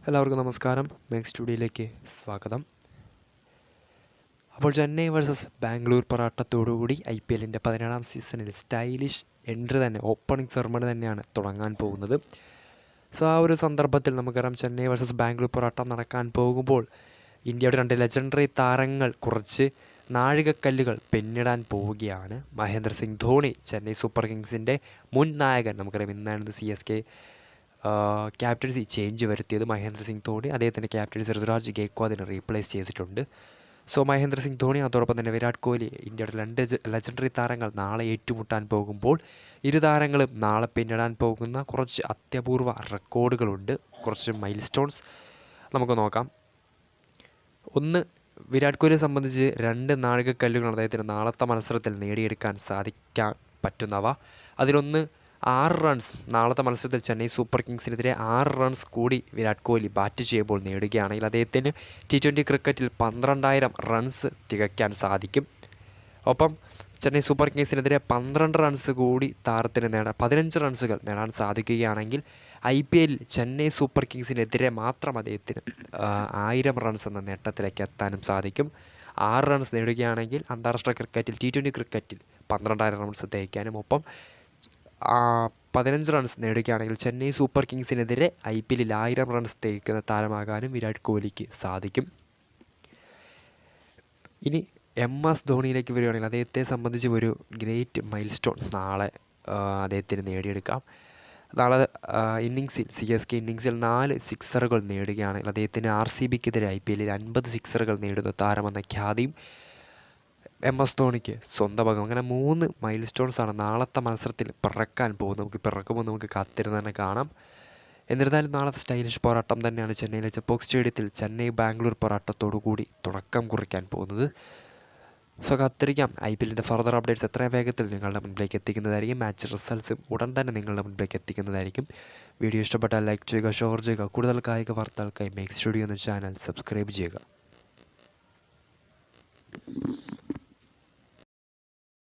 എല്ലാവർക്കും നമസ്കാരം. മേക്ക് സ്റ്റുഡിയോയിലേക്ക് സ്വാഗതം. അപ്പോൾ ചെന്നൈ വേഴ്സസ് ബാംഗ്ലൂർ പോരാട്ടത്തോടുകൂടി IPLൻ്റെ 17ാം സീസണിൽ സ്റ്റൈലിഷ് എൻട്രി തന്നെ, ഓപ്പണിംഗ് സെറമണി തന്നെയാണ് തുടങ്ങാൻ പോകുന്നത്. സോ ആ ഒരു സന്ദർഭത്തിൽ നമുക്കറിയാം, ചെന്നൈ വേഴ്സസ് ബാംഗ്ലൂർ പോരാട്ടം നടക്കാൻ പോകുമ്പോൾ ഇന്ത്യയുടെ 2 ലെജൻഡറി താരങ്ങൾ കുറച്ച് നാഴികക്കല്ലുകൾ പിന്നിടാൻ പോവുകയാണ്. മഹേന്ദ്ര സിംഗ് ധോണി, ചെന്നൈ സൂപ്പർ കിങ്സിൻ്റെ മുൻ നായകൻ. നമുക്കറിയാം, ഇന്നാണ് CSK ക്യാപ്റ്റൻസി ചേഞ്ച് വരുത്തിയത്. മഹേന്ദ്ര സിംഗ് ധോണി അദ്ദേഹത്തിൻ്റെ ക്യാപ്റ്റൻസി ഋതുരാജ് ഗേക്വാദിനെ റീപ്ലേസ് ചെയ്തിട്ടുണ്ട്. സോ മഹേന്ദ്ര സിംഗ് ധോണി, അതോടൊപ്പം തന്നെ വിരാട് കോഹ്ലി, ഇന്ത്യയുടെ 2 ലെജൻഡറി താരങ്ങൾ നാളെ ഏറ്റുമുട്ടാൻ പോകുമ്പോൾ ഇരു താരങ്ങളും നാളെ പിന്നിടാൻ പോകുന്ന കുറച്ച് അത്യപൂർവ റെക്കോർഡുകളുണ്ട്, കുറച്ച് മൈൽ സ്റ്റോൺസ് നമുക്ക് നോക്കാം. ഒന്ന്, വിരാട് കോഹ്ലിയെ സംബന്ധിച്ച് 2 നാഴികക്കല്ലുകൾ അദ്ദേഹത്തിന് നാളത്തെ മത്സരത്തിൽ നേടിയെടുക്കാൻ സാധിക്കാൻ പറ്റുന്നവ. അതിലൊന്ന് 6 റൺസ്. നാളത്തെ മത്സരത്തിൽ ചെന്നൈ സൂപ്പർ കിങ്സിനെതിരെ 6 റൺസ് കൂടി വിരാട് കോഹ്ലി ബാറ്റ് ചെയ്യുമ്പോൾ നേടുകയാണെങ്കിൽ അദ്ദേഹത്തിന് T20 ക്രിക്കറ്റിൽ 12,000 റൺസ് തികയ്ക്കാൻ സാധിക്കും. ഒപ്പം ചെന്നൈ സൂപ്പർ കിങ്സിനെതിരെ 12 റൺസ് കൂടി താരത്തിന് 15 റൺസുകൾ നേടാൻ സാധിക്കുകയാണെങ്കിൽ IPL ചെന്നൈ സൂപ്പർ കിങ്സിനെതിരെ മാത്രം അദ്ദേഹത്തിന് 1000 റൺസ് എന്ന നേട്ടത്തിലേക്ക് എത്താനും സാധിക്കും. 6 റൺസ് നേടുകയാണെങ്കിൽ അന്താരാഷ്ട്ര ക്രിക്കറ്റിൽ T20 ക്രിക്കറ്റിൽ 12,000 റൺസ് തികയ്ക്കാനും, ഒപ്പം 15 റൺസ് നേടുകയാണെങ്കിൽ ചെന്നൈ സൂപ്പർ കിങ്സിനെതിരെ IPLൽ 1000 റൺസ് തികയ്ക്കുന്ന താരമാകാനും വിരാട് കോഹ്ലിക്ക് സാധിക്കും. ഇനി MS ധോണിയിലേക്ക് വരികയാണെങ്കിൽ അദ്ദേഹത്തെ സംബന്ധിച്ച് ഒരു ഗ്രേറ്റ് മൈൽ സ്റ്റോൺ നാളെ അദ്ദേഹത്തിന് നേടിയെടുക്കാം. നാളെ CSK ഇന്നിങ്സിൽ 4 സിക്സറുകൾ നേടുകയാണെങ്കിൽ അദ്ദേഹത്തിന് RCBക്കെതിരെ IPLൽ 50 സിക്സറുകൾ നേടുന്ന താരമെന്ന ഖ്യാതിയും MS ധോണിക്ക് സ്വന്തമാകും. അങ്ങനെ 3 മൈൽ സ്റ്റോൺസാണ് നാളത്തെ മത്സരത്തിൽ പിറക്കാൻ പോകുന്നത്. പിറക്കുമ്പോൾ നമുക്ക് കാത്തിരുന്ന് തന്നെ കാണാം. എന്നിരുന്നാലും നാളത്തെ സ്റ്റൈലിഷ് പോരാട്ടം തന്നെയാണ് ചെന്നൈയിലെ ചെപ്പോക്ക് സ്റ്റേഡിയത്തിൽ ചെന്നൈ ബാംഗ്ലൂർ പോരാട്ടത്തോടു കൂടി തുടക്കം കുറിക്കാൻ പോകുന്നത്. സോ കാത്തിരിക്കാം. IPLൻ്റെ ഫർദർ അപ്ഡേറ്റ്സ് എത്രയും വേഗത്തിൽ നിങ്ങളുടെ മുൻപിലേക്ക് എത്തിക്കുന്നതായിരിക്കും. മാച്ച് റിസൾട്ട്സും ഉടൻ തന്നെ നിങ്ങളുടെ മുൻപിലേക്ക് എത്തിക്കുന്നതായിരിക്കും. വീഡിയോ ഇഷ്ടപ്പെട്ടാൽ ലൈക്ക് ചെയ്യുക, ഷെയർ ചെയ്യുക. കൂടുതൽ കായിക വാർത്തകൾക്കായി മേക്ക് സ്റ്റുഡിയോ എന്ന ചാനൽ സബ്സ്ക്രൈബ് ചെയ്യുക.